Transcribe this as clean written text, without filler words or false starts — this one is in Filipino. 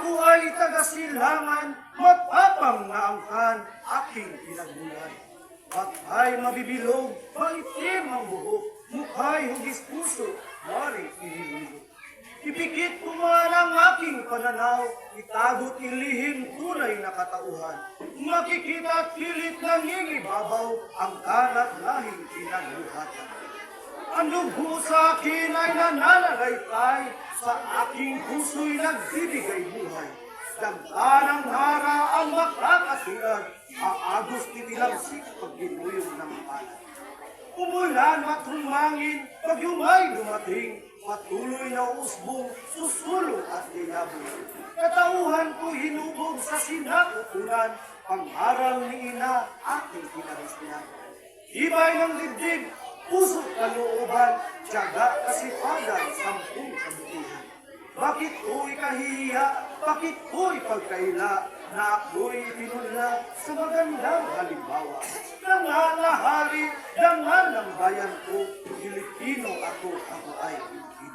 Ako ay taga-silangan, mapapangnaangkan, aking pinagmulan. Patay mabibilog, maitim ang buhok, mukha'y hugis puso, wari inililo. Ipikit ko man ang aking pananaw, itago't ilihim tunay na katauhan. Makikita at pilit nangingibabaw, ang kalat lahing pinagluhatan. Ang lugbo sa akin ay nananalaytay, sa aking puso'y nagbibigay buhay. Dagda ng hara ang makakasilag, aagos titilamsik pag ginuyong ng panat. Umulan at humangin, pag yumay dumating, patuloy na usbong, susulong at dinabong. Katauhan ko hinubog sa sinakukulan, pangharal ni ina aking pinarisyan. Ibay ng dibdib, puso't kalooban, tiyaga kasipagan, sampung kabutihan. Bakit ko'y kahiya, bakit ko'y pagkaila, na ako'y pinunla sa magandang halimbawa. Nanganahari, dangan ng bayan ko, Pilipino ako ay Pilipino.